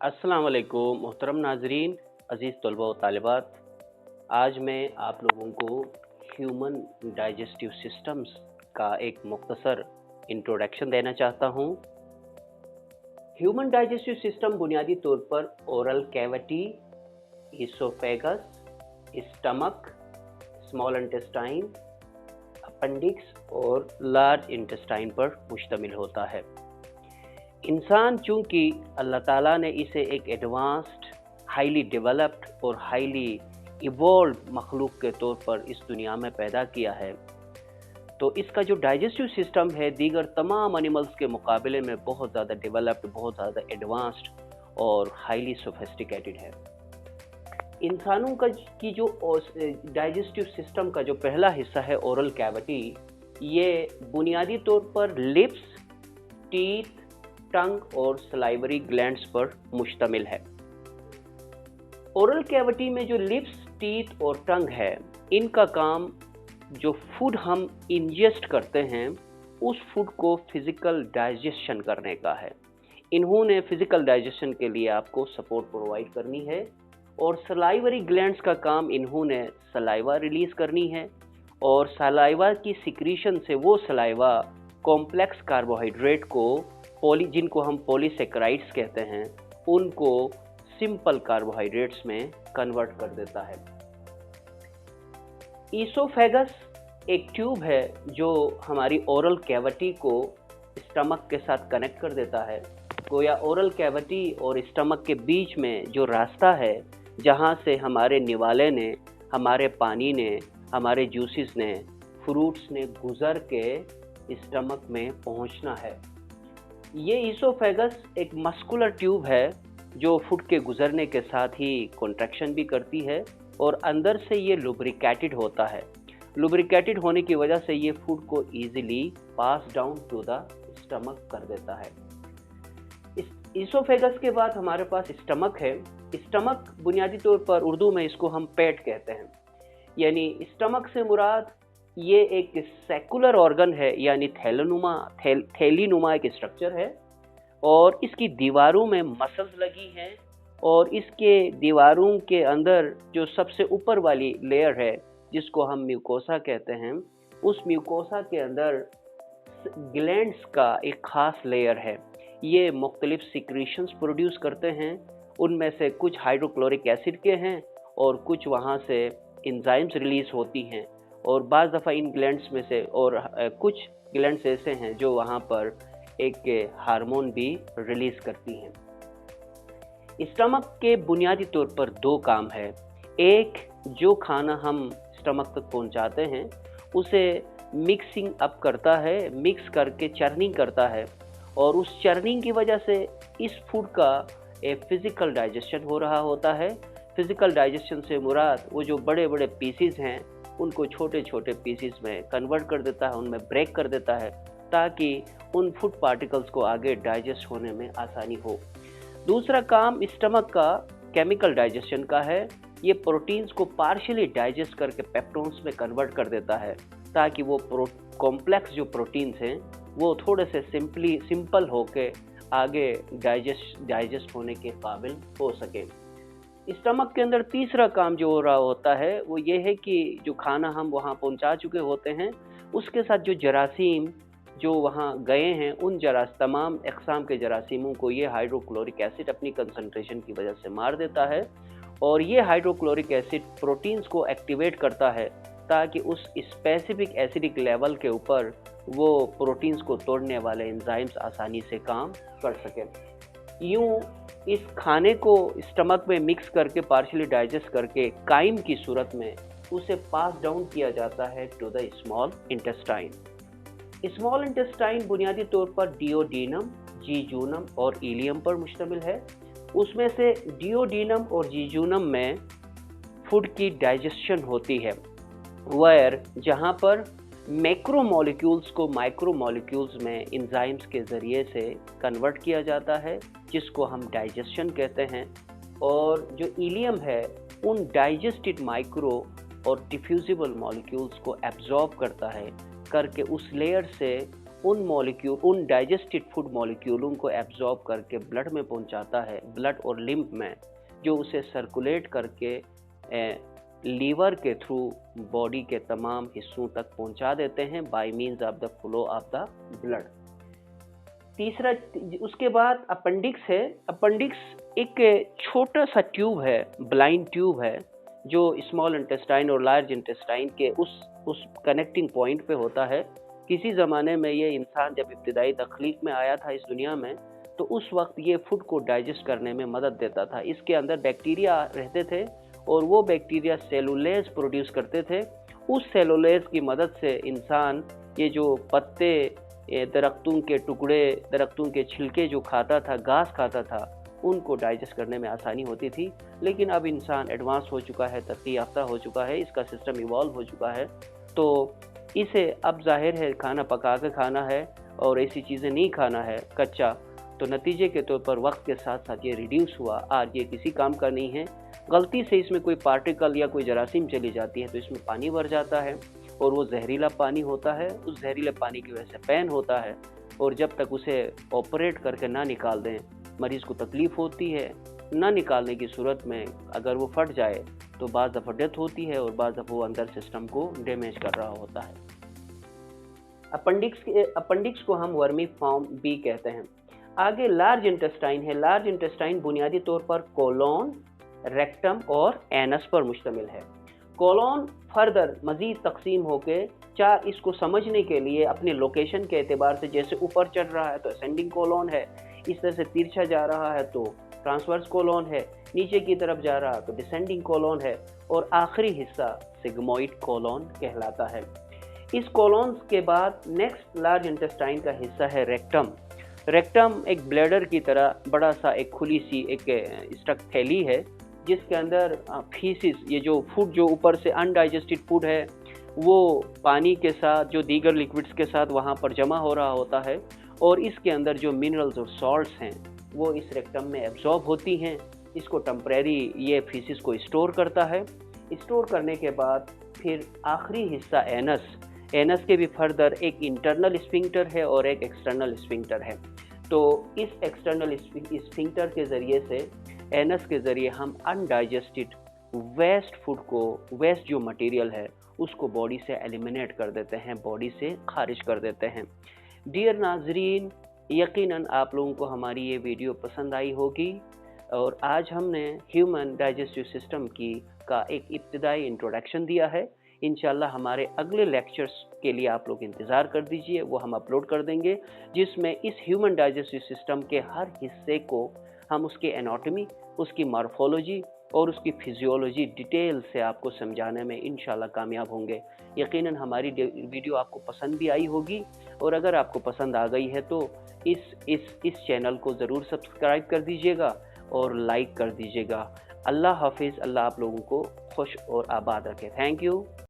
अस्सलाम वालेकुम मोहतरम नाजरीन, अज़ीज़ तलबा व तालिबात। आज मैं आप लोगों को ह्यूमन डाइजेस्टिव सिस्टम्स का एक मुख्तसर इंट्रोडक्शन देना चाहता हूँ। ह्यूमन डाइजेस्टिव सिस्टम बुनियादी तौर पर oral cavity, oesophagus, stomach, small intestine, appendix और लार्ज इंटेस्टाइन पर मुश्तमिल होता है। इंसान चूंकि अल्लाह ताला ने इसे एक एडवांस्ड, हाईली डेवलप्ड और हाईली इवॉल्व मखलूक के तौर पर इस दुनिया में पैदा किया है, तो इसका जो डाइजेस्टिव सिस्टम है दीगर तमाम एनिमल्स के मुकाबले में बहुत ज़्यादा डेवलप्ड, बहुत ज़्यादा एडवांस्ड और हाईली सोफिस्टिकेटेड है। इंसानों का की जो डाइजेस्टिव सिस्टम का जो पहला हिस्सा है ओरल कैविटी, ये बुनियादी तौर पर लिप्स, टीथ, टंग और सलाइवरी ग्लैंड्स पर मुश्तमिल है। ओरल कैविटी में जो लिप्स, टीथ और टंग है, इनका काम जो फूड हम इंजेस्ट करते हैं उस फूड को फिजिकल डाइजेशन करने का है। इन्होंने फिजिकल डाइजेशन के लिए आपको सपोर्ट प्रोवाइड करनी है। और सलाइवरी ग्लैंड्स का काम, इन्होंने सलाइवा रिलीज करनी है और सलाइवा की सिक्रीशन से वो सलाइवा कॉम्प्लेक्स कार्बोहाइड्रेट को जिनको हम पॉलीसेकेराइड्स कहते हैं, उनको सिंपल कार्बोहाइड्रेट्स में कन्वर्ट कर देता है। ईसोफेगस एक ट्यूब है जो हमारी ओरल कैविटी को स्टमक के साथ कनेक्ट कर देता है। गोया ओरल कैविटी और स्टमक के बीच में जो रास्ता है, जहाँ से हमारे निवाले ने, हमारे पानी ने, हमारे जूसेस ने, फ्रूट्स ने गुजर के स्टमक में पहुँचना है। ये ईसोफेगस एक मस्कुलर ट्यूब है जो फूड के गुजरने के साथ ही कॉन्ट्रैक्शन भी करती है और अंदर से ये लुब्रिकेटेड होता है। लुब्रिकेटेड होने की वजह से ये फूड को easily pass down to the stomach कर देता है। इस ईसोफेगस के बाद हमारे पास स्टमक है। स्टमक बुनियादी तौर पर उर्दू में इसको हम पेट कहते हैं, यानी स्टमक से मुराद ये एक सेकुलर ऑर्गन है, यानी थैलीनुमा एक स्ट्रक्चर है और इसकी दीवारों में मसल्स लगी हैं और इसके दीवारों के अंदर जो सबसे ऊपर वाली लेयर है जिसको हम म्यूकोसा कहते हैं, उस म्यूकोसा के अंदर ग्लैंड्स का एक खास लेयर है। ये मुख्तलिफ सिक्रीशंस प्रोड्यूस करते हैं, उनमें से कुछ हाइड्रोक्लोरिक एसिड के हैं और कुछ वहाँ से एंजाइम्स रिलीज होती हैं और बाज़ दफ़ा इन ग्लैंड्स में से और कुछ ग्लैंड्स ऐसे हैं जो वहाँ पर एक हार्मोन भी रिलीज करती हैं। स्टमक के बुनियादी तौर पर दो काम है। एक, जो खाना हम स्टमक तक पहुँचाते हैं उसे मिक्सिंग अप करता है, मिक्स करके चर्निंग करता है और उस चर्निंग की वजह से इस फूड का एक फिज़िकल डाइजेशन हो रहा होता है। फिज़िकल डाइजेशन से मुराद वो जो बड़े बड़े पीसीज हैं उनको छोटे छोटे पीसीज में कन्वर्ट कर देता है, उनमें ब्रेक कर देता है ताकि उन फूड पार्टिकल्स को आगे डाइजेस्ट होने में आसानी हो। दूसरा काम स्टमक का केमिकल डाइजेशन का है। ये प्रोटीन्स को पार्शियली डाइजेस्ट करके पेप्टोन्स में कन्वर्ट कर देता है ताकि वो कॉम्प्लेक्स जो प्रोटीन्स हैं वो थोड़े से सिंपल होके आगे डाइजेस्ट होने के काबिल हो सके। स्टमक के अंदर तीसरा काम जो हो रहा होता है वो ये है कि जो खाना हम वहाँ पहुँचा चुके होते हैं उसके साथ जो जरासीम जो वहाँ गए हैं, उन तमाम अक़साम के जरासीमों को ये हाइड्रोक्लोरिक एसिड अपनी कंसंट्रेशन की वजह से मार देता है और ये हाइड्रोक्लोरिक एसिड प्रोटीन्स को एक्टिवेट करता है ताकि उस स्पेसिफिक एसिडिक लेवल के ऊपर वो प्रोटीन्स को तोड़ने वाले एंजाइम्स आसानी से काम कर सकें। यूँ इस खाने को स्टमक में मिक्स करके पार्शियली डाइजेस्ट करके काइम की सूरत में उसे पास डाउन किया जाता है to the small intestine. Small intestine बुनियादी तौर पर डिओडीनम, जीजूनम और इलियम पर मुश्तमिल है। उसमें से डिओडीनम और जीजूनम में फूड की डाइजेशन होती है, जहाँ पर मैक्रो मॉलिक्यूल्स को माइक्रो मॉलिक्यूल्स में एंजाइम्स के ज़रिए से कन्वर्ट किया जाता है जिसको हम डाइजेशन कहते हैं। और जो इलियम है उन डाइजेस्टेड माइक्रो और डिफ्यूजिबल मॉलिक्यूल्स को एब्जॉर्ब करता है करके उस लेयर से उन डाइजेस्टेड फूड मॉलिक्यूलों को एब्जॉर्ब करके ब्लड में पहुंचाता है, ब्लड और लिम्फ में, जो उसे सर्कुलेट करके लीवर के थ्रू बॉडी के तमाम हिस्सों तक पहुंचा देते हैं bye means of the flow of the blood. तीसरा, उसके बाद अपेंडिक्स है। अपेंडिक्स एक छोटा सा ट्यूब है, ब्लाइंड ट्यूब है, जो स्मॉल इंटेस्टाइन और लार्ज इंटेस्टाइन के उस कनेक्टिंग पॉइंट पे होता है। किसी ज़माने में ये इंसान जब इब्तिदाई तख्लीक में आया था इस दुनिया में, तो उस वक्त ये फूड को डाइजेस्ट करने में मदद देता था। इसके अंदर बैक्टीरिया रहते थे और वो बैक्टीरिया सेलुलेज प्रोड्यूस करते थे। उस सेलुलेज की मदद से इंसान ये जो पत्ते, दरख्तों के टुकड़े, दरख्तों के छिलके जो खाता था, घास खाता था, उनको डाइजेस्ट करने में आसानी होती थी। लेकिन अब इंसान एडवांस हो चुका है, तरक्की याफ्ता हो चुका है, इसका सिस्टम इवॉल्व हो चुका है, तो इसे अब जाहिर है खाना पका के खाना है और ऐसी चीज़ें नहीं खाना है कच्चा। तो नतीजे के तौर पर वक्त के साथ साथ ये रिड्यूस हुआ, आज ये किसी काम का नहीं है। गलती से इसमें कोई पार्टिकल या कोई जरासीम चली जाती है तो इसमें पानी भर जाता है और वो जहरीला पानी होता है। उस जहरीले पानी की वजह से पेन होता है और जब तक उसे ऑपरेट करके ना निकाल दें मरीज़ को तकलीफ़ होती है। ना निकालने की सूरत में अगर वो फट जाए तो बाज़ दफ़ा डेथ होती है और बाज़ दफ़ा वो अंदर सिस्टम को डैमेज कर रहा होता है। अपेंडिक्स को हम वर्मी फॉर्म भी कहते हैं। आगे लार्ज इंटेस्टाइन है। लार्ज इंटेस्टाइन बुनियादी तौर पर कोलोन, रेक्टम और एनस पर मुश्तमिल है। कोलोन फर्दर मज़ीद तकसीम होके चार, इसको समझने के लिए अपने लोकेशन के एतबार से, जैसे ऊपर चढ़ रहा है तो असेंडिंग कोलोन है, इस तरह से तिरछा जा रहा है तो ट्रांसवर्स कोलोन है, नीचे की तरफ जा रहा तो डिसेंडिंग कोलोन है और आखिरी हिस्सा सिग्मोइड कोलोन कहलाता है। इस कोलोन के बाद नेक्स्ट लार्ज इंटेस्टाइन का हिस्सा है रेक्टम। रेक्टम एक ब्लैडर की तरह बड़ा सा एक खुली सी एक स्टक थैली है जिसके अंदर फीसिस, ये जो फूड जो ऊपर से अनडाइजेस्टेड फूड है वो पानी के साथ, जो दीगर लिक्विड्स के साथ वहाँ पर जमा हो रहा होता है और इसके अंदर जो मिनरल्स और सॉल्ट्स हैं वो इस रेक्टम में एब्जॉर्ब होती हैं। इसको टेम्परेरी ये फीसिस को स्टोर करता है। स्टोर करने के बाद फिर आखिरी हिस्सा एनस के भी फर्दर एक इंटरनल स्फिंक्टर है और एक एक्सटर्नल स्फिंक्टर है। तो इस एक्सटर्नल स्फिंक्टर के ज़रिए से, एनस के ज़रिए हम अनडाइजेस्टेड वेस्ट फूड को, वेस्ट जो मटेरियल है उसको बॉडी से एलिमिनेट कर देते हैं, बॉडी से खारिज कर देते हैं। डियर नाजरीन, यकीनन आप लोगों को हमारी ये वीडियो पसंद आई होगी और आज हमने ह्यूमन डाइजेस्टिव सिस्टम का एक इब्तिदाई इंट्रोडक्शन दिया है। इंशाल्लाह हमारे अगले लेक्चर्स के लिए आप लोग इंतज़ार कर दीजिए, वो हम अपलोड कर देंगे, जिसमें इस ह्यूमन डाइजेस्टिव सिस्टम के हर हिस्से को हम उसकी एनाटॉमी, उसकी मॉर्फोलॉजी और उसकी फिजियोलॉजी डिटेल से आपको समझाने में इंशाल्लाह कामयाब होंगे। यकीनन हमारी वीडियो आपको पसंद भी आई होगी और अगर आपको पसंद आ गई है तो इस चैनल को ज़रूर सब्सक्राइब कर दीजिएगा और लाइक कर दीजिएगा। अल्लाह हाफिज़। अल्लाह आप लोगों को खुश और आबाद रखे। Thank you.